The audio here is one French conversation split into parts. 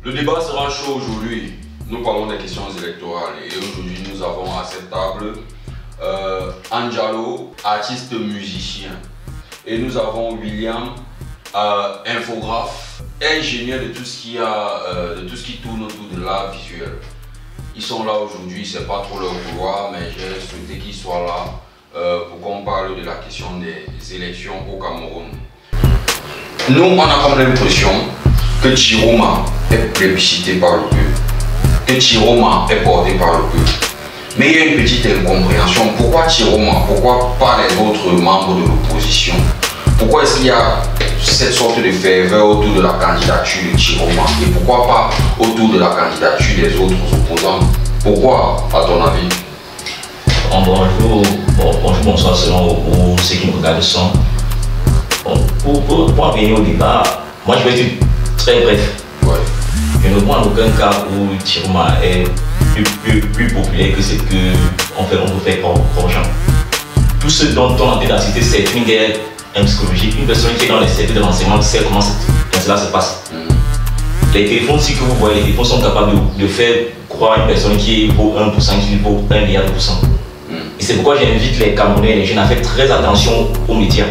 Le débat sera chaud aujourd'hui. Nous parlons des questions électorales et aujourd'hui nous avons à cette table Anjalo, artiste musicien, et nous avons William, infographe, ingénieur de tout ce qui tourne autour de l'art visuel. Ils sont là aujourd'hui, c'est pas trop leur vouloir, mais j'ai souhaité qu'ils soient là pour qu'on parle de la question des élections au Cameroun. Nous, on a comme l'impression que Chiroma est plébiscité par le peuple, que Chiroma est porté par le peuple. Mais il y a une petite incompréhension. Pourquoi Chiroma? Pourquoi pas les autres membres de l'opposition? Pourquoi est-ce qu'il y a cette sorte de ferveur autour de la candidature de Chiroma? Et pourquoi pas autour de la candidature des autres opposants? Pourquoi, à ton avis? Bonjour, bonsoir selon ceux qui me regardent sont. Pour en venir au débat, moi je vais être très bref. Ouais. Je ne vois en aucun cas où Chiroma est plus populaire que ce qu'on peut faire pour gens. Tout ce dont on a entendu dans la cité, c'est une guerre psychologique. Une personne qui est dans les services de renseignement sait comment cela se passe. Les téléphones, si que vous voyez, les téléphones sont capables de faire croire une personne qui vaut 1%, qui vaut 1 milliard de %. Et c'est pourquoi j'invite les Camerounais, les jeunes à faire très attention aux médias,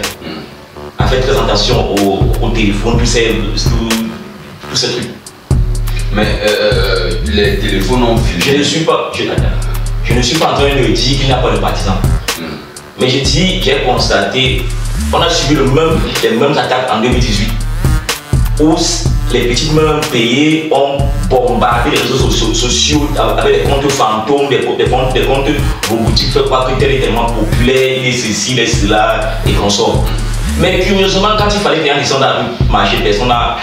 à faire très attention au téléphone, tous ces trucs. Mais les téléphones ont filé. Je ne suis pas en train de dire qu'il n'y a pas de partisans. Mais j'ai constaté, on a subi les mêmes attaques en 2018, où les petites mains payées ont bombardé les réseaux sociaux avec des comptes fantômes, des comptes robotiques, fait croire que tel est tellement populaire, il est ceci, il est cela, et qu'on sort. Mais curieusement, quand il fallait faire un descendre dans la rue, marcher, personne n'a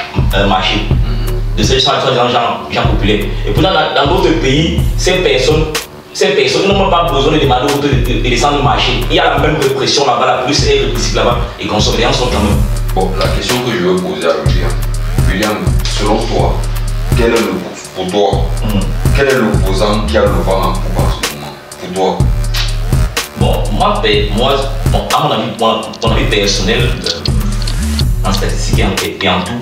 marché. De ces gens populaires. Et pourtant, dans d'autres pays, ces personnes n'ont même pas besoin de demander de descendre le marché. Il y a la même répression là-bas, la police est répressive là-bas, et qu'on sort, les gens sont quand même. Bon, la question que je veux poser à William, selon toi, quel est l'opposant qui a le vent en poupe en ce moment, pour toi? Bon, à mon avis personnel, en statistique et en tout,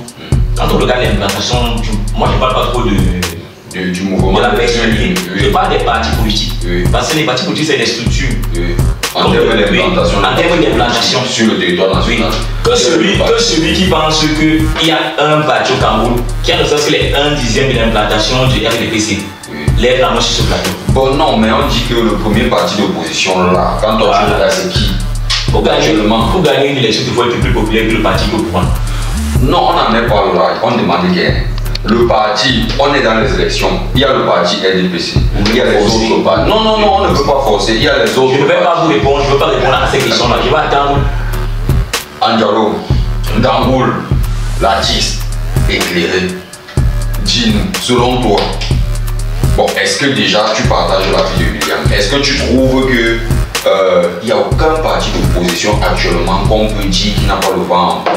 quand on regarde l'implantation, moi je ne parle pas trop du mouvement de la personnalité, je parle des partis politiques. Oui. Parce que les partis politiques, c'est des structures. Oui. En termes d'implantation sur le territoire national. Que celui qui pense qu'il y a un parti au Cameroun qui a ne serait-ce que les 1/10 de l'implantation du RDPC, lève la main sur ce plateau. Bon, non, mais on dit que le premier parti d'opposition là, quand on regarde, c'est qui? Pour gagner une élection, il faut être plus populaire que le parti au pouvoir. Non, on n'en est pas là, on demande guerre. Le parti, on est dans les élections, il y a le parti RDPC, il y a les autres partis. Non, on ne peut pas forcer, il y a les autres. Je ne vais pas vous répondre, je ne veux pas répondre à ces questions-là, je vais attendre. Anjalo, Dangoul, l'artiste éclairé, dis-nous, selon toi, bon, est-ce que déjà tu partages l'avis de William? Est-ce que tu trouves que il n'y a aucun parti d'opposition actuellement qu'on peut dire qu'il n'a pas le vent en poupe,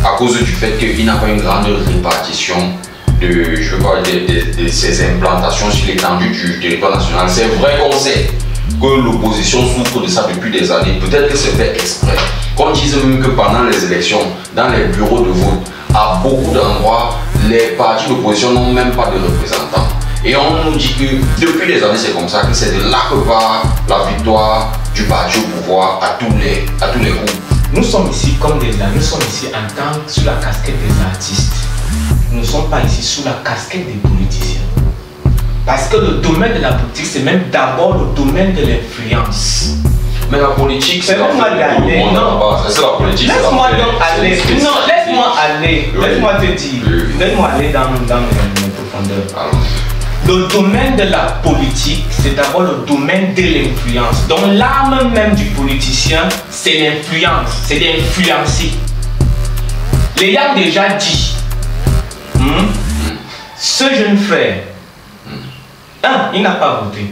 à cause du fait qu'il n'a pas une grande répartition de ses implantations sur l'étendue du territoire national? C'est vrai qu'on sait que l'opposition souffre de ça depuis des années. Peut-être que c'est fait exprès. Qu'on dise même que pendant les élections, dans les bureaux de vote, à beaucoup d'endroits, les partis d'opposition n'ont même pas de représentants. Et on nous dit que depuis des années, c'est comme ça, que c'est de là que va la victoire du parti au pouvoir à tous les coups. Nous sommes ici comme des gens, nous sommes ici en tant que sous la casquette des artistes. Nous ne sommes pas ici sous la casquette des politiciens. Parce que le domaine de la politique, c'est même d'abord le domaine de l'influence. Mais la politique, c'est la politique. C'est la politique. Laisse-moi donc aller. Non, laisse-moi aller. Laisse-moi te dire. Laisse-moi aller dans mes profondeurs. Le domaine de la politique, c'est d'abord le domaine de l'influence. Donc l'arme même du politicien, c'est l'influence, c'est d'influencer. Les gens déjà dit, ce jeune frère, il n'a pas voté.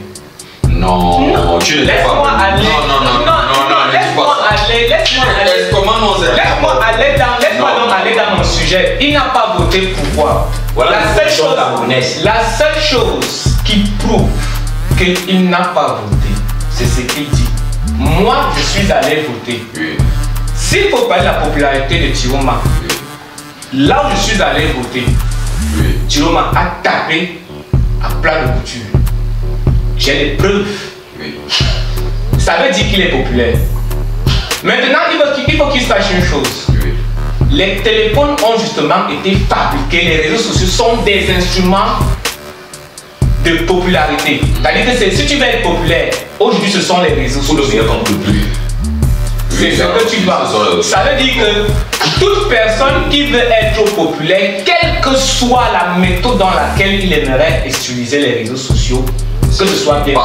Non, tu ne laisse-moi aller. Non, laisse-moi aller. Laisse-moi aller dans mon sujet. Il n'a pas voté, pourquoi? Voilà la seule chose qui prouve qu'il n'a pas voté, c'est ce qu'il dit. Moi, je suis allé voter. S'il faut parler de la popularité de Chiroma, là où je suis allé voter, Tiroma a tapé à plat de couture. J'ai les preuves. Oui. Ça veut dire qu'il est populaire. Maintenant, il faut qu'il sache une chose. Oui. Les téléphones ont justement été fabriqués, les réseaux sociaux sont des instruments de popularité. C'est-à-dire que si tu veux être populaire, aujourd'hui ce sont les réseaux sociaux. C'est ce que tu vois. Ça veut dire que toute personne qui veut être populaire, quelle que soit la méthode dans laquelle il aimerait utiliser les réseaux sociaux, que ce soit bien.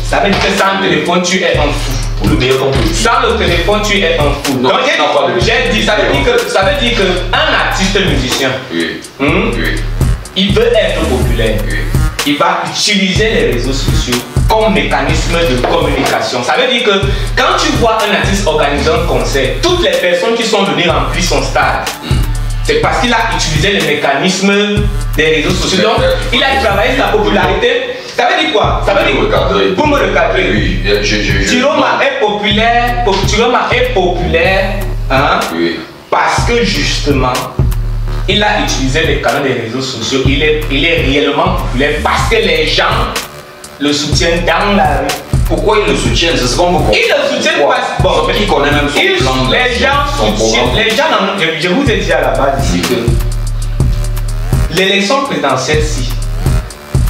Ça veut dire que sans le téléphone, tu es un fou. Pour le meilleur comme possible. Sans le téléphone, tu es un fou. Non, donc, j'ai dit, ça veut dire qu'un artiste musicien, il veut être populaire. Il va utiliser les réseaux sociaux comme mécanisme de communication. Ça veut dire que quand tu vois un artiste organiser un concert, toutes les personnes qui sont venues remplir son stade, c'est parce qu'il a utilisé les mécanismes des réseaux sociaux. Donc, il a travaillé sa popularité. Ça veut dire quoi? Ça veut dire pour me recadrer. Oui, Tiroma est populaire. Tiroma est populaire, hein, parce que justement, il a utilisé les canaux des réseaux sociaux. Il est réellement populaire parce que les gens le soutiennent dans la rue. Pourquoi ils le soutiennent? C'est ce qu'on me comprend. Ils le soutiennent parce bon, qui connaît même son plan. Les gens soutiennent. Les gens, je vous ai dit à la base ici que l'élection présidentielle,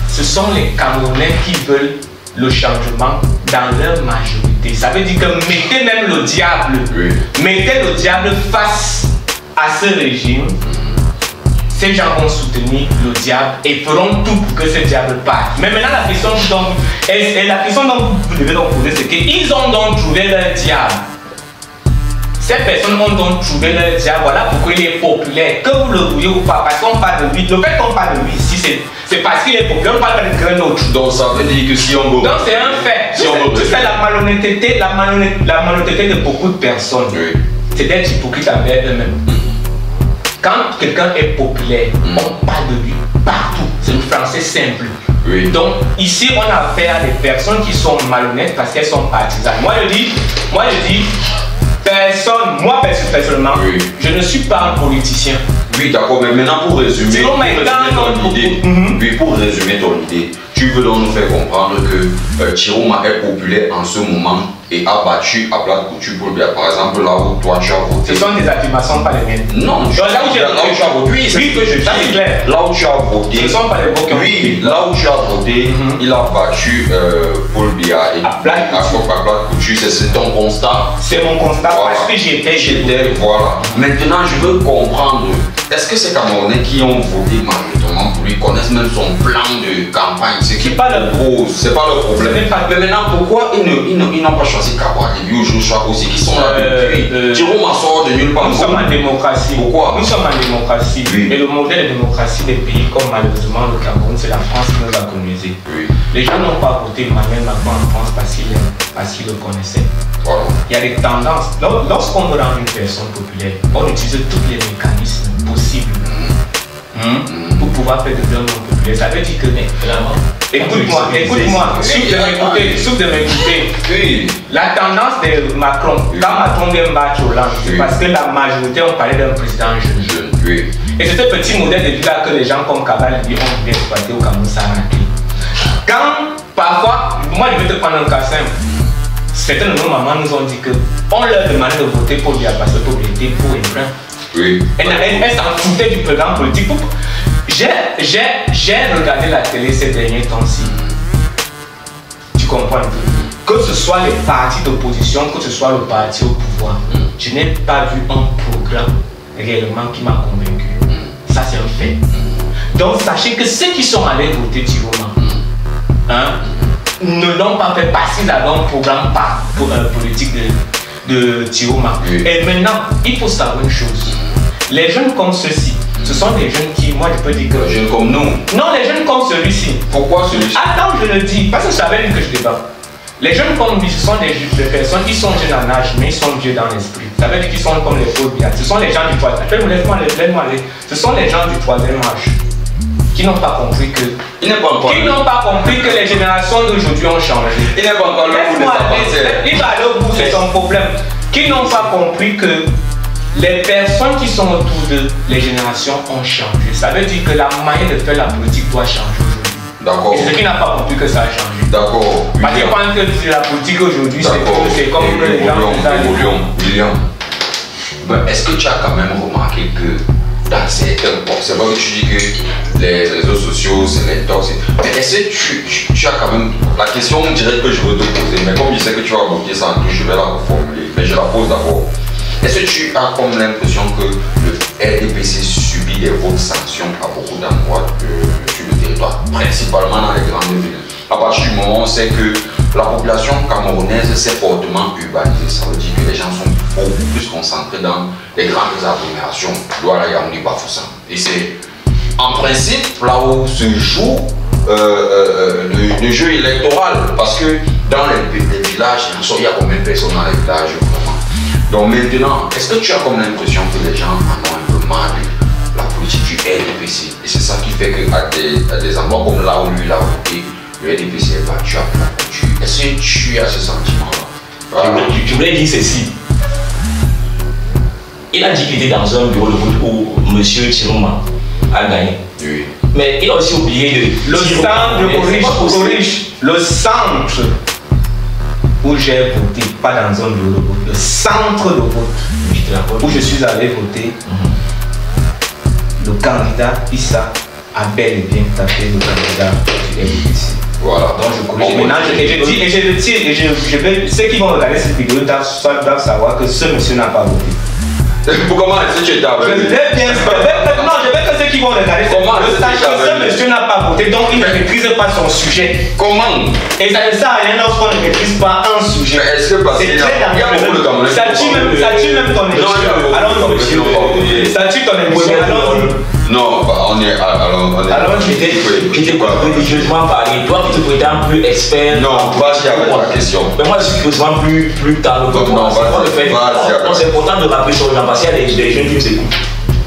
ce sont les Camerounais qui veulent le changement dans leur majorité. Ça veut dire que mettez même le diable, mettez le diable face à ce régime. Ces gens vont soutenir le diable et feront tout pour que ce diable parte. Mais maintenant, la question dont vous devez donc poser, c'est qu'ils ont donc trouvé leur diable. Ces personnes ont donc trouvé leur diable. Voilà pourquoi il est populaire. Que vous le vouliez ou pas, parce qu'on parle de lui. Le fait qu'on parle de lui ici, c'est parce qu'il est populaire. On parle pas de quelqu'un d'autre. Donc ça veut dire que si on veut. Donc c'est un fait. C'est la malhonnêteté de beaucoup de personnes. C'est d'être hypocrite envers eux-mêmes. Quand quelqu'un est populaire, on parle de lui partout. C'est le français simple. Donc ici, on a affaire à des personnes qui sont malhonnêtes parce qu'elles sont partisanes. Moi je dis, personne, moi personnellement, je ne suis pas un politicien. Oui, d'accord, mais maintenant pour résumer, pour résumer ton idée, tu veux donc nous faire comprendre que Tiroma est populaire en ce moment et a battu à plat de couture pour bien. Par exemple, là où toi tu as voté. Ce sont des affirmations, pas les miennes. Non, là où tu as voté. Oui, c'est ce que je dis. Clair. Là où tu as voté. Ce ne sont pas les votes. Oui, là où tu as voté, il a battu Paul Biya et à plat de couture. C'est ton constat. C'est mon constat parce que j'étais. Voilà. Maintenant, je veux comprendre. Est-ce que ces Camerounais qui ont voté majoritairement pour lui connaissent même son plan de campagne? C'est pas le problème. Mais maintenant, pourquoi ils n'ont pas choisi Kabwa et lui aujourd'hui aussi qui sont là depuis? Tiroma sort de nulle part. Nous sommes en démocratie. Pourquoi? Nous sommes en démocratie. Et le modèle de démocratie des pays comme malheureusement le Cameroun, c'est la France qui nous a colonisés. Les gens n'ont pas voté Emmanuel Macron en France parce qu'ils le connaissaient. Voilà. Il y a des tendances. Lorsqu'on veut rendre une personne populaire, on utilise tous les mécanismes possibles pour pouvoir faire de l'homme populaire. Ça veut dire que, écoute-moi, souffle de m'écouter. La tendance de Macron, quand Macron vient battre Hollande, c'est parce que la majorité ont parlé d'un président jeune. Et c'est ce petit modèle de vie-là que les gens comme Kabal ont voulu exploiter au Cameroun, ça a raté. Quand, parfois, moi je vais te prendre un cas simple. Certains de nos mamans nous ont dit qu'on leur demandait de voter pour lui parce que pour était pour et plein. Elle s'en foutait du programme politique. J'ai regardé la télé ces derniers temps-ci. Tu comprends un peu? Que ce soit les partis d'opposition, que ce soit le parti au pouvoir, je n'ai pas vu un programme réellement qui m'a convaincu. Ça c'est un fait. Donc sachez que ceux qui sont allés voter Tiroma, ne l'ont pas fait parce qu'ils avaient un programme politique de Tiroma. Et maintenant, il faut savoir une chose. Les jeunes comme ceux-ci, ce sont des jeunes qui, moi je peux dire que... Les jeunes comme nous. Non, les jeunes comme celui-ci. Pourquoi celui-ci? Attends, je le dis, parce que c'est avec lui que je débat. Les jeunes comme lui, ce sont des personnes qui sont jeunes en âge, mais ils sont vieux dans l'esprit. Ça veut dire qu'ils sont comme les Paul Biya. Ce sont les gens du troisième âge. Laisse-moi aller. Ce sont les gens du troisième âge qui n'ont pas compris que... Qui n'ont pas compris que les générations d'aujourd'hui ont changé. Il n'est pas encore le bout de sa pensée. Il va aller au bout, c'est son problème. Qui n'ont pas compris que les personnes qui sont autour de les générations ont changé. Ça veut dire que la manière de faire la politique doit changer aujourd'hui. D'accord. Et c'est ce qui n'a pas compris que ça a changé. D'accord. Parce que quand que la politique aujourd'hui, c'est comme que les gens... William, est-ce que tu as quand même remarqué que dans certains points, c'est vrai que tu dis que les réseaux sociaux, c'est les tox, mais est-ce que tu as quand même... La question directe que je veux te poser, mais comme je sais que tu vas bloquer ça en tout, je vais la reformuler, mais je la pose d'abord. Est-ce que tu as comme l'impression que le RDPC subit des hautes sanctions à beaucoup d'endroits sur le territoire, principalement dans les grandes villes? À partir du moment où on sait que la population camerounaise s'est fortement urbanisée, ça veut dire que les gens sont beaucoup plus concentrés dans les grandes agglomérations, Douala, Yaoundé, Bafoussam. Et c'est en principe là où se joue le jeu électoral, parce que dans les villages, il y a combien de personnes dans les villages vraiment? Donc maintenant, est-ce que tu as comme l'impression que les gens en ont un peu marre de la politique du RDPC? Et c'est ça qui fait qu'à des endroits comme là où lui il a voté, le RDPC est battu à plat couture. Est-ce que tu as ce sentiment-là? Je voulais dire ceci. Il a dit qu'il était dans un bureau de vote où M. Chiroma a gagné. Oui. Mais il a aussi oublié de... Le centre où j'ai voté, pas dans un bureau de vote, le centre de vote où je suis allé voter, le candidat Issa a bel et bien tapé le candidat du RDPC. Voilà. Donc je corrige. Maintenant, ceux qui vont regarder cette vidéo doivent savoir que ce monsieur n'a pas voté. Comment est-ce que tu étais avec lui? Je veux que ceux qui vont regarder cette vidéo sachent que ce monsieur n'a pas voté, donc il ne maîtrise pas son sujet. Comment? Et ça ne sert à rien lorsqu'on ne maîtrise pas un sujet. Est-ce que parce qu'il y a beaucoup de Camerounais? Ça tue même ton émission. Alors monsieur, ça tue ton émission. Non, on est. Alors, j'étais religieusement parlé. Toi qui te prétends plus expert. Non, vas-y avec la question. Mais moi, je suis quasiment plus calme que moi. C'est important de rappeler sur les gens parce qu'il y a des jeunes qui nous écoutent.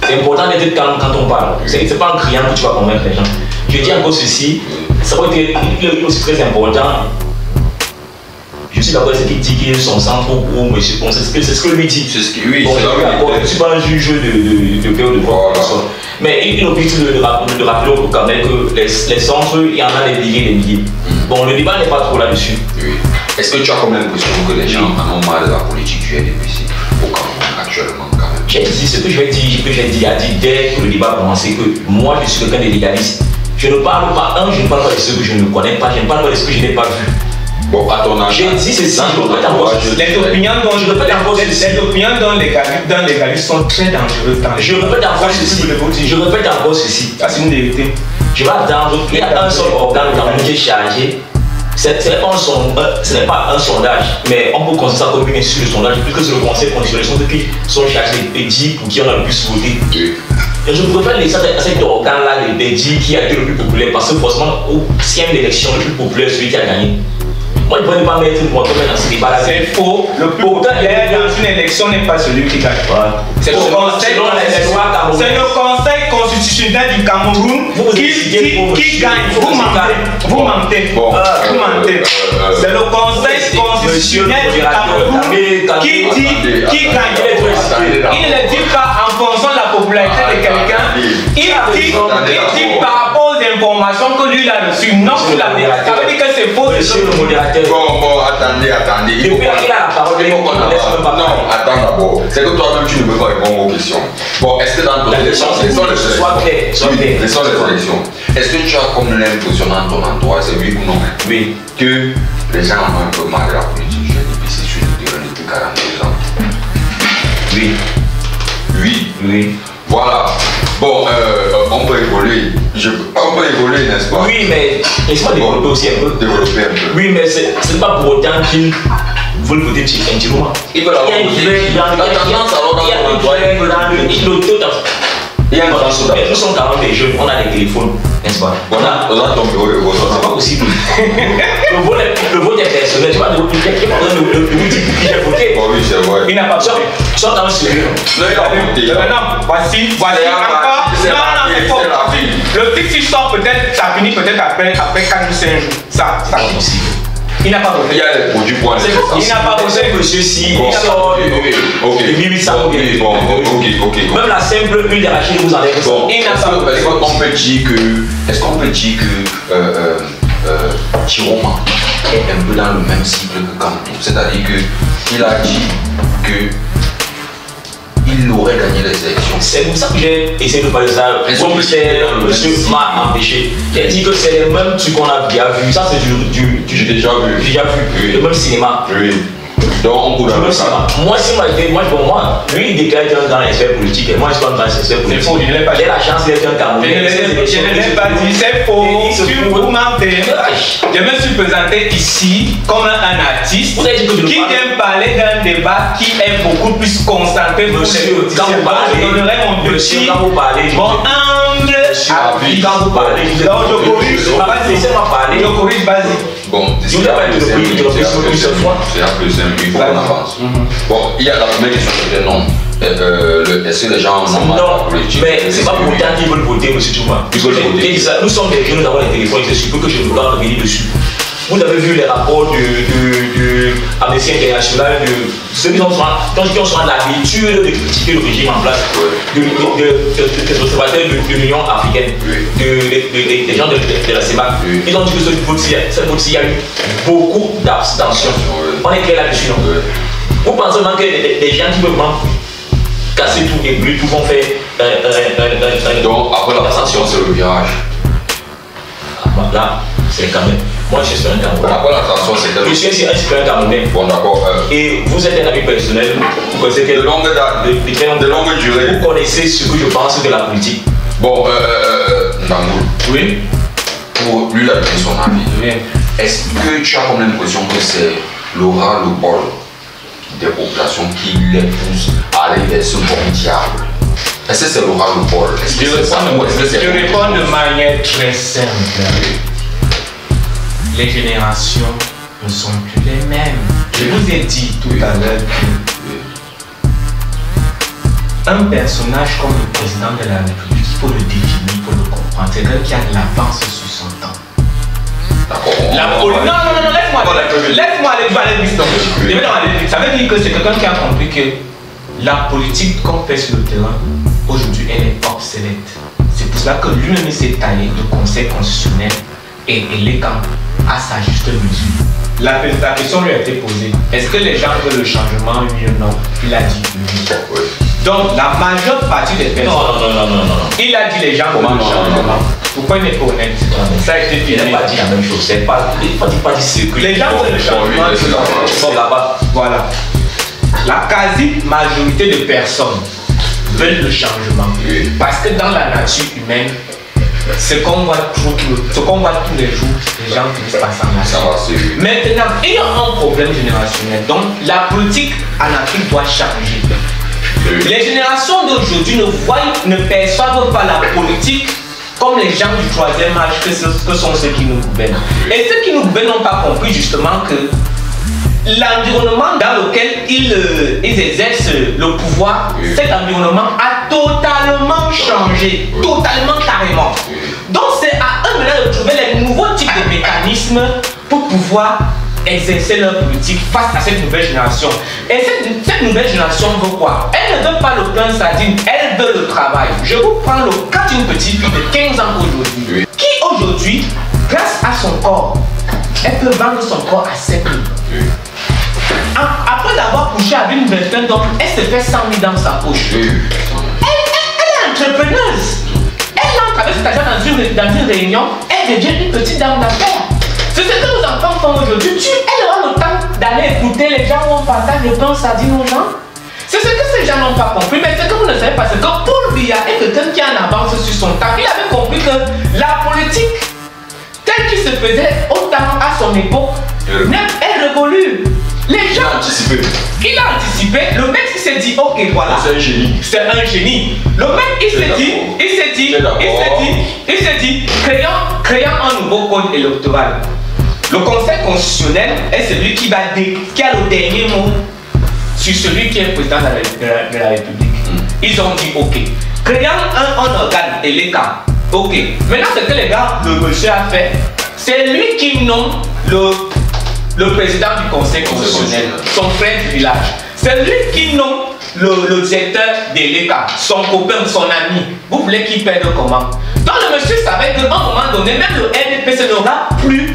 C'est important d'être calme quand on parle. C'est pas en criant que tu vas convaincre les gens. Je dis encore ceci, ça va être aussi très important. Je suis d'accord avec ce qu'il dit qu'il est son centre ou monsieur. Bon, c'est ce que lui dit. C'est ce qu'il oui, bon, je ne suis pas un juge de paix ou de quoi. Mais il oublie de rappeler quand même que les centres, il y en a des milliers. Bon, le débat n'est pas trop là-dessus. Oui. Est-ce que tu as comme l'impression que les gens en ont marre de la politique du RDPC au Cameroun actuellement quand même? J'ai dit ce que j'ai dit dès que le débat a commencé, que moi je suis quelqu'un de légaliste. Je ne parle pas de ce que je ne connais pas, je ne parle pas de ce que je n'ai pas vu. Bon, à ton âge. J'ai dit ceci, les opinions dans les galistes sont très dangereuses. Je répète encore ceci. Ça, c'est une vérité. Je vais attendre, il y a un seul organe qui est chargé. Ce n'est pas un sondage, mais on peut considérer ça comme une insulte de sondage, puisque c'est le conseil constitutionnel, sont ceux qui sont chargés et dit pour qui on a le plus voté. Et je préfère laisser cet organe-là de dire qui a été le plus populaire, parce que forcément, s'il y a une élection, le plus populaire, celui qui a gagné. Moi, je ne peux pas mettre moi comme dans ce débat-là. C'est faux. Le populaire dans une élection n'est pas celui qui gagne. C'est le conseil constitutionnel du Cameroun qui gagne. Vous mentez. C'est le conseil constitutionnel du Cameroun qui gagne. Il ne dit pas en fonction de la popularité de quelqu'un. Il dit par rapport aux informations que lui a reçues. Non, sur la vérité. Ça veut dire que c'est faux. Monsieur le modérateur. Bon, attendez. Il faut qu'il a la parole. Non, attends d'abord. C'est que toi-même, tu ne peux pas répondre aux questions. Bon, est-ce que dans ton élection, soit clair. Est-ce que tu as comme l'impression dans ton entourage, c'est oui ou non? Oui. Que les gens en ont un peu marre de la politique du RDPC sur le terrain depuis 42 ans? Oui. Voilà. Bon, on peut évoluer. On peut évoluer, n'est-ce pas? Oui, mais laisse-moi développer aussi un peu. Oui, mais c'est pas pour autant qu'ils veulent voter un petit moment. Ils veulent avoir nous sommes quand même des jeunes, on a des téléphones, n'est-ce pas? On a ton bureau de vote. C'est pas possible. Le vote est personnel. Tu vois, le dit qui j'ai voté. Oui, c'est vrai. Il n'a pas voté. Sois dans le sérieux. Non, il a voté. Maintenant, voici encore. Non, c'est faux. Le titre, s'il sort peut-être, ça finit peut-être après 4 ou 5 jours. Ça. C'est pas possible. Il n'a pas voté. Il y a les produits pour aller. Il n'a pas voté. Monsieur si, il sort de 1800. Ok. Même la simple huile d'arachide vous enlève ça. Il n'a pas voté. Est-ce qu'on peut dire que Chiroma est un peu dans le même cycle que Kantou? C'est-à-dire qu'il a dit que il aurait gagné les élections. C'est pour ça que j'ai essayé de parler de ça. Monsieur m'a empêché. J'ai dit que c'est le même truc qu'on a bien vu. Ça, c'est J'ai déjà vu. Oui. Le même cinéma. Oui. Donc, on peut le même cinéma. Moi, lui, il déclare qu'il est un grand expert politique. Et moi, je suis un grand expert politique. C'est faux, je ne l'ai pas dit. J'ai la chance d'être un Camerounais. Je ne l'ai pas dit, c'est faux. Vous mentez. Je me suis présenté ici comme un artiste qui vient parler d'un débat qui est beaucoup plus concentré pour les politiciens. Je donnerai mon petit, mon humble avis. Quand vous parlez, Donc, je corrige, vas-y. Bon, c'est un peu simple, il faut qu'on avance. Bon, il y a la première question qui était non. Est-ce que les gens ont marre de la politique? Mais c'est pas pour autant qu'ils veulent voter, monsieur Touma. Nous sommes des jeunes, nous avons les téléphones, je suppose que je ne peux pas revenir dessus. Vous avez vu les rapports de Amnesty International, de ceux qui ont souvent l'habitude de critiquer le régime en place, des observateurs de l'Union africaine, des gens de la CEMAC. Ils ont dit que cette vote-ci, il y a eu beaucoup d'abstention. On est clair là-dessus, non? Vous pensez vraiment que les gens qui veulent vraiment casser tout et brûler tout vont faire donc après l'abstention, c'est le virage. Là, c'est quand même. Moi, je suis un Camerounais. Après l'abstention, c'est quel? Je suis un citoyen camerounais. Bon, d'accord. Et vous êtes un ami personnel. Vous connaissez de longue date, de longue durée. Vous connaissez ce que je pense de la politique. Bon, Ndangoul. Oui. Pour lui, il a donné son avis. Oui. Est-ce que tu as comme l'impression que c'est l'aura, le bol des populations qui les pousse à aller vers ce bon diable? Est-ce que c'est l'aura, le bol? Je réponds de manière très simple. Les générations ne sont plus les mêmes. Je vous ai dit tout à l'heure qu'un personnage comme le président de la République, il faut le définir, il faut le comprendre. C'est quelqu'un qui a de l'avance sur son temps. D'accord. Non, laisse-moi aller vite. Ça veut dire que c'est quelqu'un qui a compris que la politique qu'on fait sur le terrain, aujourd'hui, elle est obsolète. C'est pour cela que lui-même il s'est taillé de conseil constitutionnel et les camps à sa juste mesure. La question lui a été posée. Est-ce que les gens veulent le changement? Oui ou non? Il a dit oui. Donc la majeure partie des personnes. Non. Il a dit les gens veulent le changement. Pourquoi il n'est pas honnête? Ça a été fini. Il n'a pas dit la même chose. C'est pas dit ce que les gens veulent le changement. Là-bas. Voilà. La quasi-majorité de personnes veulent le changement. Parce que dans la nature humaine, ce qu'on voit tous les jours, les gens finissent par s'en lasser. Maintenant, il y a un problème générationnel. Donc, la politique en Afrique doit changer. Les générations d'aujourd'hui ne perçoivent pas la politique comme les gens du troisième âge que sont ceux qui nous gouvernent. Et ceux qui nous gouvernent n'ont pas compris justement que l'environnement dans lequel ils exercent le pouvoir, cet environnement a totalement changé, totalement carrément. Donc c'est à eux maintenant de trouver les nouveaux types de mécanismes pour pouvoir exercer leur politique face à cette nouvelle génération. Et cette nouvelle génération veut quoi? Elle ne veut pas le pain sardine, elle veut le travail. Je vous prends le cas d'une petite fille de 15 ans aujourd'hui, qui aujourd'hui, grâce à son corps, elle peut vendre son corps à 7 000. Après d'avoir couché avec une vingtaine d'hommes, elle se fait 100 000 dans sa poche. Elle est entrepreneuse. Elle entre avec cet argent dans une réunion, elle devient une petite dame d'affaires. C'est ce que nos enfants font aujourd'hui. Elle aura le temps d'aller écouter les gens où on partage le pain sardine aux gens. C'est ce que ces gens n'ont pas compris. Mais ce que vous ne savez pas, c'est que Paul Biya est quelqu'un qui en avance sur son temps. Il avait compris que la politique, telle qu'il se faisait autant à son époque, est révolue. Les gens. Il a anticipé. Le mec il s'est dit, ok, voilà. C'est un génie. C'est un génie. Le mec il s'est dit, créant un nouveau code électoral. Le Conseil constitutionnel est celui qui a le dernier mot sur celui qui est président de la République. Ils ont dit, ok, créant un organe électoral. Ok. Maintenant, ce que les gars, le monsieur a fait, c'est lui qui nomme le président du conseil constitutionnel, son frère du village. C'est lui qui nomme le directeur de l'ECA, son copain, son ami. Vous voulez qu'il perde comment? Donc le monsieur savait qu'à un moment donné, même le RDPC n'aura plus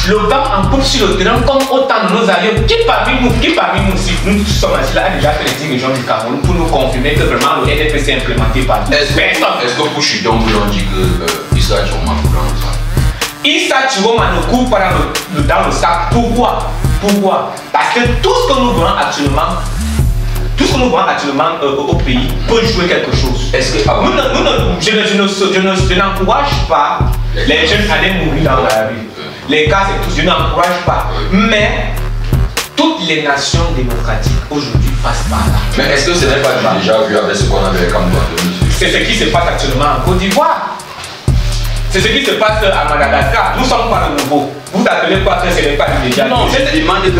le vent en coupe sur le terrain comme autant de nos aïeux. Qui parmi nous, si nous sommes assis là, a déjà fait les 10 régions du Cameroun pour nous confirmer que vraiment le RDPC est implémenté par nous? Est-ce que pour Chidon, on dit que Issa Chiroma coule dans le sac? Issa Chiroma ne coule pas dans le sac. Pourquoi? Parce que tout ce que nous voyons actuellement, au pays peut jouer quelque chose. Est-ce que je n'encourage pas les jeunes à aller mourir dans la rue. Les cas, c'est tout. Je n'encourage pas. Mais toutes les nations démocratiques aujourd'hui passent par là. Mais est-ce que ce n'est pas déjà vu avec ce qu'on avait comme C'est ce qui se passe actuellement en Côte d'Ivoire. C'est ce qui se passe à Madagascar. Nous sommes pas de nouveau. Vous appelez quoi que ce n'est pas déjà vu? Non, je te demande que ce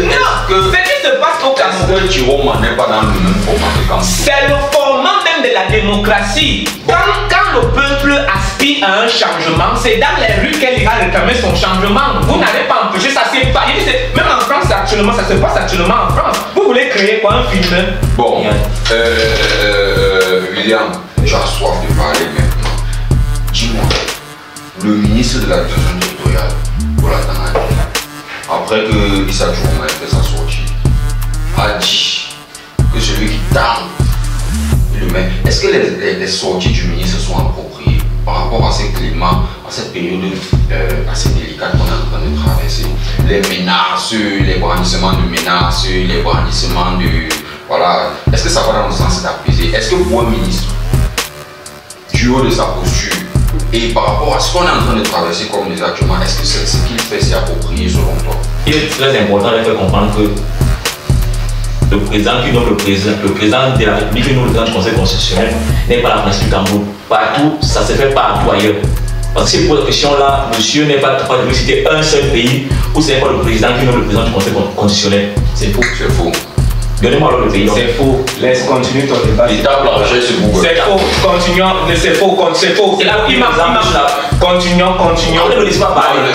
qui se passe au Cameroun. Est-ce que Chiroma n'est pas dans le même format que Cameroun? C'est le format même de la démocratie. Quand le peuple aspire à un changement, c'est dans les rues qu'elle ira réclamer son changement. Vous n'allez pas empêcher ça. Même en France actuellement, ça se passe actuellement en France. Vous voulez créer quoi, un film? Bon, William, j'ai soif de parler maintenant. Dis-moi, le ministre de la Transition territoriale, après que Issa Chiroma ait fait sa sortie, a dit que celui qui tarde, il le met. Est-ce que les sorties du ministre sont appropriées par rapport à ce climat, à cette période assez délicate qu'on est en train de traverser? Les menaces, les brandissements de menaces, les brandissements de... Voilà. Est-ce que ça va dans le sens d'apaiser? Est-ce que pour un ministre, du haut de sa posture, et par rapport à ce qu'on est en train de traverser comme les actuellement, est-ce que ce qu'il fait c'est approprié selon toi? Il est très important de faire comprendre que le président qui nomme le président de la République qui nomme le président du Conseil constitutionnel n'est pas la principe du Cameroun. Partout, ça se fait partout ailleurs. Parce que pour la question là, monsieur n'est pas capable de citer un seul pays où ce n'est pas le président qui nomme le président du Conseil constitutionnel. C'est faux. C'est faux. Donnez-moi le pays. C'est faux. Laisse continuer ton débat. Il tape la recherche sur Google. C'est faux. Continuons. C'est faux. C'est faux. C'est là où il m'a Continuons. On ne me laisse pas parler. On ne me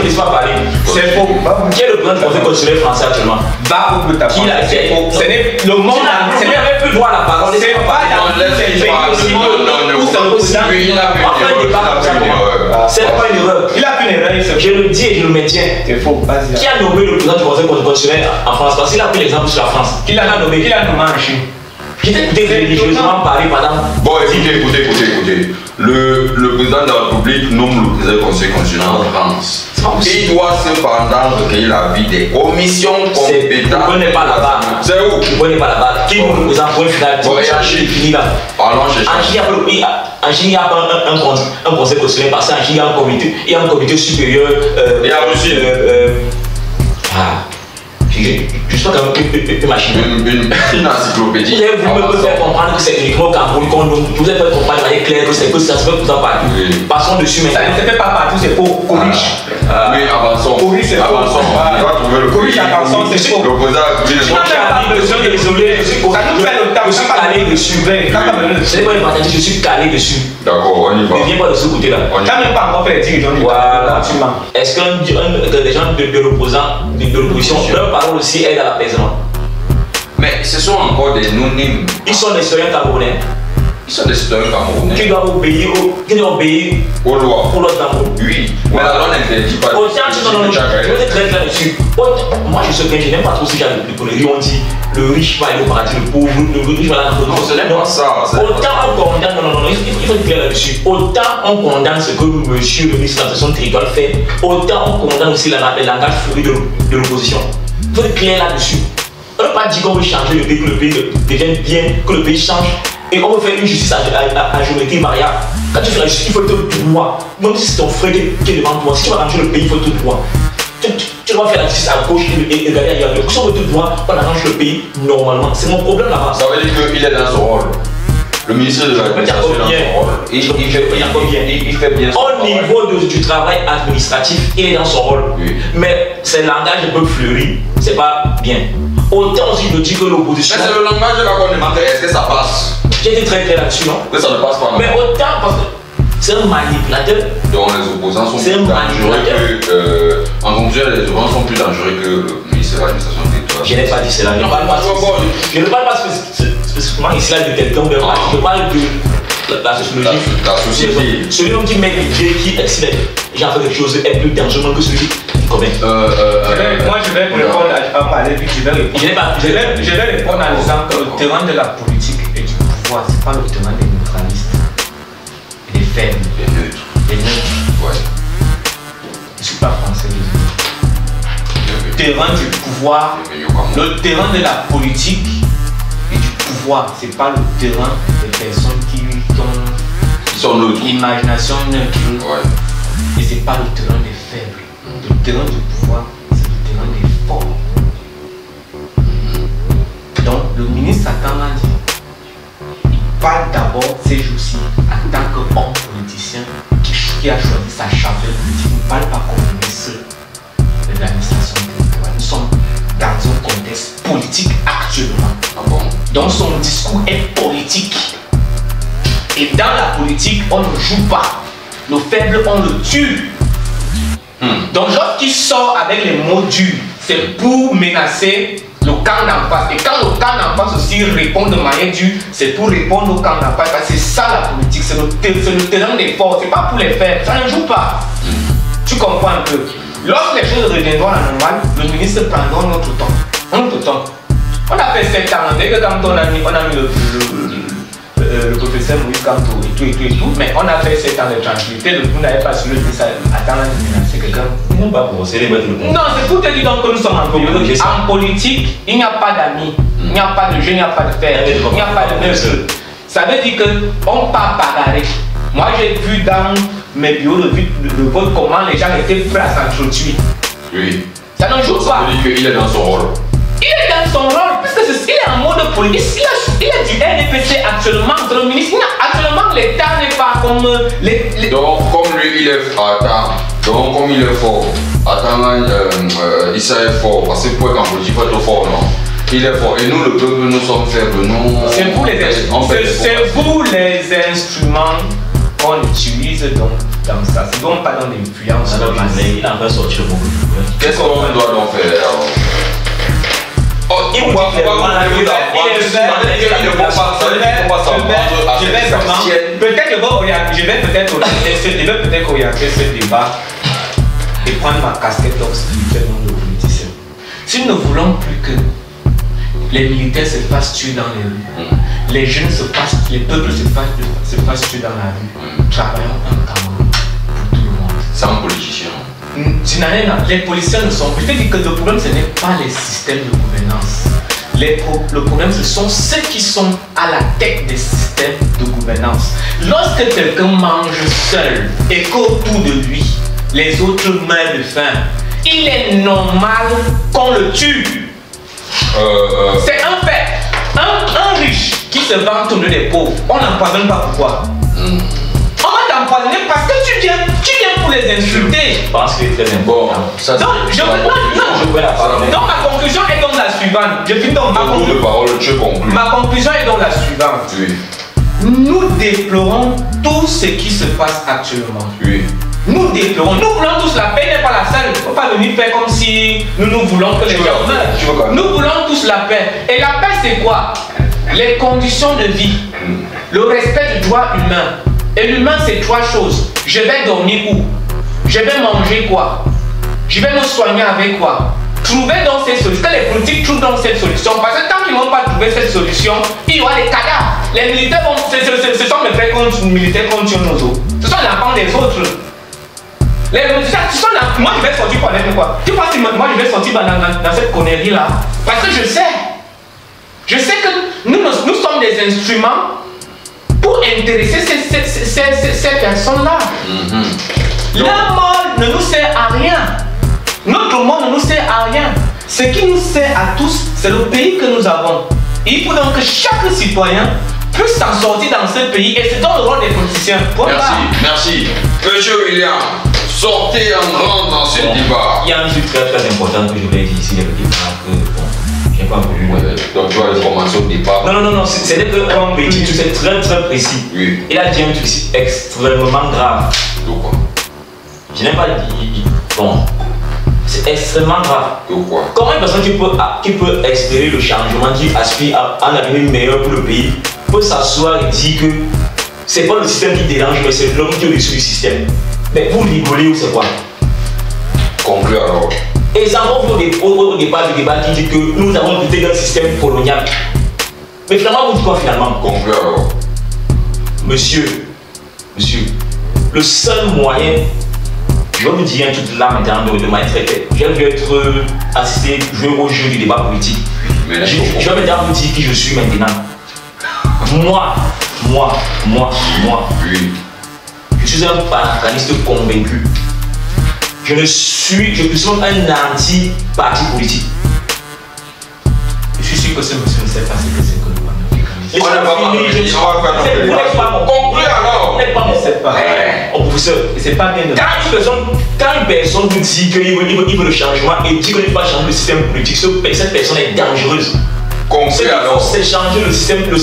laisse pas parler. C'est faux. Qui est le président du Conseil constitutionnel français actuellement? Va au bout de ta parole. C'est faux. Ce n'est le monde. Ce n'est même plus droit à la parole. C'est pas dans le pays possible où c'est le président. C'est pas une erreur. Il a fait une erreur. Je le dis et je le maintiens. C'est faux. Vas-y. Qui a nommé le président du Conseil constitutionnel en France? Parce qu'il a pris l'exemple sur la France. Qui l'a nommé en Chine? J'étais religieusement parlé pendant. Bon, écoutez. Le président de la République nomme le président du Conseil constitutionnel en France. Il doit cependant recueillir l'avis des commissions compétentes. Vous ne pas là-bas. C'est où? Vous ne pas là-bas. Qui nomme le président pour une finale? Fini là. Allons chercher. En Chine, il n'y a pas un conseil constitutionnel parce qu'en Chine, il y a un comité supérieur. Et en Russie. Je suis quand même une machine. Une encyclopédie. Vous me faire comprendre que c'est uniquement au Cameroun qu'on nous. Vous avez fait comprendre de manière claire que c'est que ça se fait tout le temps partout. Passons dessus maintenant. Ça ne se fait pas partout, c'est faux. Corrige. Oui, avançons. Corrige, c'est faux. Corrige, avançons, c'est faux. Le président désolé, je suis calé dessus. Ce n'est pas une partie, je suis calé dessus. D'accord, on y va. Ne viens pas de ce côté-là. T'as même pas encore fait les dirigeants du Cameroun. Est-ce que des gens de l'opposition, leur parole aussi aide à l'apaisement? Mais ce sont encore des anonymes. Ils sont des citoyens camerounais. Ils sont des citoyens camerounais. Qui doivent obéir aux lois. Pour l'autre Cameroun. Oui. Mais la loi n'interdit pas. Non, je vais être très clair dessus. Moi je sais que je n'aime pas trop ce genre de conneries. On dit le riche va aller au paradis, le pauvre, le riche va aller dans le Non, ce n'est pas ça. Autant on condamne, il faut être clair là-dessus. Autant on condamne ce que monsieur le ministre de la Transition territoriale fait, autant on condamne aussi le langage fleuri de l'opposition. Il faut être clair là-dessus. On ne peut pas dire qu'on veut changer le pays, que le pays devienne bien, que le pays change. Et on veut faire une justice à géométrie variable. Quand tu fais la justice, il faut être droit. Même si c'est ton frère qui est devant toi, si tu vas arranger le pays, il faut être droit. Tu dois faire la justice à gauche et regarder ailleurs. Si on veut être droit, on arrange le pays normalement. C'est mon problème là-bas. Ça veut dire qu'il est dans son rôle. Le ministre de l'Administration est dans son rôle. Il fait bien son rôle. Au niveau du travail administratif, il est dans son rôle. Oui. Mais c'est le langage un peu fleuri, c'est pas bien. Autant aussi je dis que l'opposition. Mais c'est le langage de la qu'on demandait, est-ce que ça passe? J'ai été très clair là-dessus, non? Mais ça ne passe pas. Mais autant parce que C'est un manipulateur. Donc les opposants sont plus dangereux que. En conclusion, les opposants sont plus dangereux que le ministre de l'administration territoriale. Je n'ai pas dit cela. Je ne parle pas spécifiquement ici là de quelqu'un, mais je parle de la sociologie. La société. Celui qui met l'idée qui excelle, j'en fais quelque chose est plus dangereux que celui qui commet. Moi je vais répondre à parler vite, je vais répondre en disant que le terrain de la politique et du pouvoir, c'est pas le terrain des neutralistes. Des faibles, des neutres. Ouais. Je ne suis pas français. Le terrain du pouvoir, le terrain de la politique et du pouvoir, c'est pas le terrain des personnes qui sont neutres. L'imagination neutre. Ouais. Et c'est pas le terrain des faibles. Le terrain du pouvoir, c'est le terrain des forts. Donc le ministre Satan l'a dit. Parle d'abord ces jours-ci en tant qu'homme politicien qui a choisi sa chapelle politique. Il ne parle pas comme ministre de l'administration territoriale. Nous sommes dans un contexte politique actuellement. Donc son discours est politique. Et dans la politique, on ne joue pas. Le faible, on le tue. Donc lorsqu'il sort avec les mots durs, c'est pour menacer le camp d'en face. Et quand le camp d'en face aussi répond de manière dure, c'est pour répondre au camp d'en face. C'est ça la politique, c'est le terrain des forces, c'est pas pour les faire, ça ne joue pas. Tu comprends un peu. Lorsque les choses reviendront à la normale, le ministre prendra notre temps. On a fait 7 ans, dès que quand on a mis le professeur Moïse Kamto et tout, mais on a fait 7 ans de tranquillité, vous n'avez pas su le dire ça, attends, c'est quelqu'un. Non, pas pour célébrer le Non, c'est pour te dire donc que nous sommes en période. En politique, il n'y a pas d'amis, il n'y a pas de jeu, il n'y a pas de fer, il n'y a pas de neutre. Ça veut dire qu'on part bagarrer. Moi, j'ai vu dans mes bureaux de vote comment les gens étaient prêts à s'entretuer. Oui. Ça ne joue pas. Ça veut dire qu'il est dans son rôle. Il est dans son rôle, puisqu'il est en mode politique. Il est du RDPC actuellement, le ministre. Actuellement, l'État n'est pas comme les. Donc, comme lui, il est. Attends. Donc, comme il est fort. Attends, Issa est fort. Parce que pour être en politique, il faut être fort, non? Il est fort. Et nous, le peuple, nous sommes faibles. C'est vous les instruments qu'on utilise dans ça. C'est donc pas dans l'influence. Mais il en va sortir beaucoup. Qu'est-ce qu'on doit donc faire? Peut-être orienter ce débat et prendre ma casquette d'homme spirituel non de politicien. Si nous ne voulons plus que les militaires se fassent tuer dans les rues, les jeunes les peuples se fassent tuer dans la rue, travaillons en Cameroun pour tout le monde. Sans politicien. Les policiers ne sont plus. Je te dis que le problème, ce n'est pas les systèmes de gouvernance. Le problème, ce sont ceux qui sont à la tête des systèmes de gouvernance. Lorsque quelqu'un mange seul et qu'autour de lui, les autres meurent de faim, il est normal qu'on le tue. C'est un fait. Un riche qui se vante au nom des pauvres, on n'empoisonne pas. Pourquoi? On va t'empoisonner parce que tu viens pour les insulter. Je pense que c'est très important. Donc ma conclusion est donc la suivante. Je finis donc ma conclusion est donc la suivante. Oui. Nous déplorons tout ce qui se passe actuellement. Oui. Nous déplorons. Nous voulons tous la paix, n'est pas la seule. Il ne faut pas venir faire comme si nous voulons que les gens meurent. Nous voulons tous la paix. Et la paix, c'est quoi? Les conditions de vie, le respect du droit humain. Et l'humain, c'est 3 choses. Je vais dormir où? Je vais manger quoi? Je vais me soigner avec quoi? Trouver donc ces solutions. Que les politiques trouvent donc cette solution. Parce que tant qu'ils n'ont pas trouvé cette solution, il y aura des cadavres. Les militaires vont. Ce sont mes frères militaires contre nos autres. Ce sont les enfants des autres. Moi, je vais sortir quoi? Tu penses que moi, je vais sortir dans cette connerie-là? Parce que je sais. Je sais que nous sommes des instruments pour intéresser ces personnes-là. Leur mort ne nous sert à rien. Notre mort ne nous sert à rien. Ce qui nous sert à tous, c'est le pays que nous avons. Il faut donc que chaque citoyen puisse s'en sortir dans ce pays et c'est dans le rôle des politiciens. Merci. Monsieur William, sortez en grand dans ce débat. Il y a un truc très important que je voulais dire ici, le débat que j'ai pas voulu. Donc tu vas le commencer au départ. Non, c'était un petit truc, c'est très précis. Oui. Il a dit un truc extrêmement grave. De quoi? Je n'ai pas dit. Bon. C'est extrêmement grave. De quoi? Comment une personne qui peut espérer le changement, qui aspire à un avenir meilleur pour le pays, peut s'asseoir et dire que c'est pas le système qui dérange, mais c'est l'homme qui est au-dessus du système? Mais vous rigolez ou c'est quoi? Conclu alors. Et ça va au départ du débat qui dit que nous avons douté d'un système colonial. Mais finalement, vous dites quoi finalement? Conclu alors. Monsieur, le seul moyen, je vais vous dire un truc là maintenant de manière très claire. Je vais être assisté, jouer au jeu du débat politique. Mais là, je vais maintenant vous dire qui je suis maintenant. Moi. Oui. Je suis un panafricaniste convaincu. Je suis un anti-parti politique. Je suis sûr que ce monsieur ne sait pas ce que c'est que le panafricanisme. On n'a pas fini, je ne sais pas. Conclu alors. Vous n'êtes pas mon. C'est pas. Oh, professeur, c'est pas bien de. Quand une personne vous dit qu'il veut le changement et dit qu'il ne peut pas changer le système politique, cette personne est dangereuse. Conclu alors. C'est changer le système de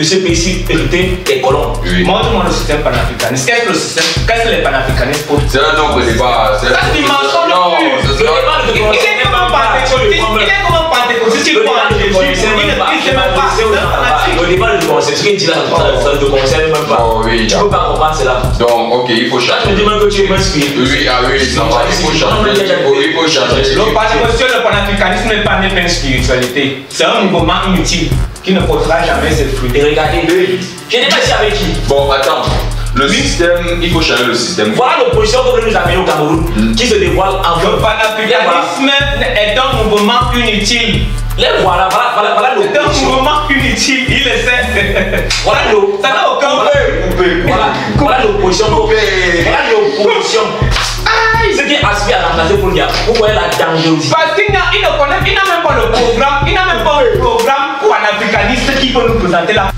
ce pays hérité des colons. Oui. Montre-moi le système panafricaniste. Qu'est-ce que les panafricanistes pour? C'est un autre débat. Ça c'est dimension non, le plus. Il est comment pentecôtiste, il croit en Jésus, il ne sait même pas. Le débat de concept, ce qu'il dit là, ça ne te concerne même pas. Oh, oui, tu ne peux pas comprendre cela. Donc, ok, il faut changer. Je me dis même que tu es moins spirituel. Oui, ça va, il faut changer. Il faut changer. Monsieur, le panafricanisme n'est pas né plein de spiritualité. C'est un mouvement inutile qui ne portera jamais ses fruits. Et regardez, je n'ai pas ici avec qui. Bon, attends. Le système, il faut changer le système. Voilà l'opposition que nous amener au Cameroun qui se dévoile en Le panafricanisme est un mouvement inutile. Les voilà l'opposition. C'est un mouvement inutile, il le sait. Voilà ça n'a aucun Voilà l'opposition. Voilà l'opposition. Ce qui aspire à remplacer pour dire, vous voyez la dangerosité. Parce qu'il n'a même pas le programme, il n'a même pas le programme panafricaniste qui peut nous présenter là.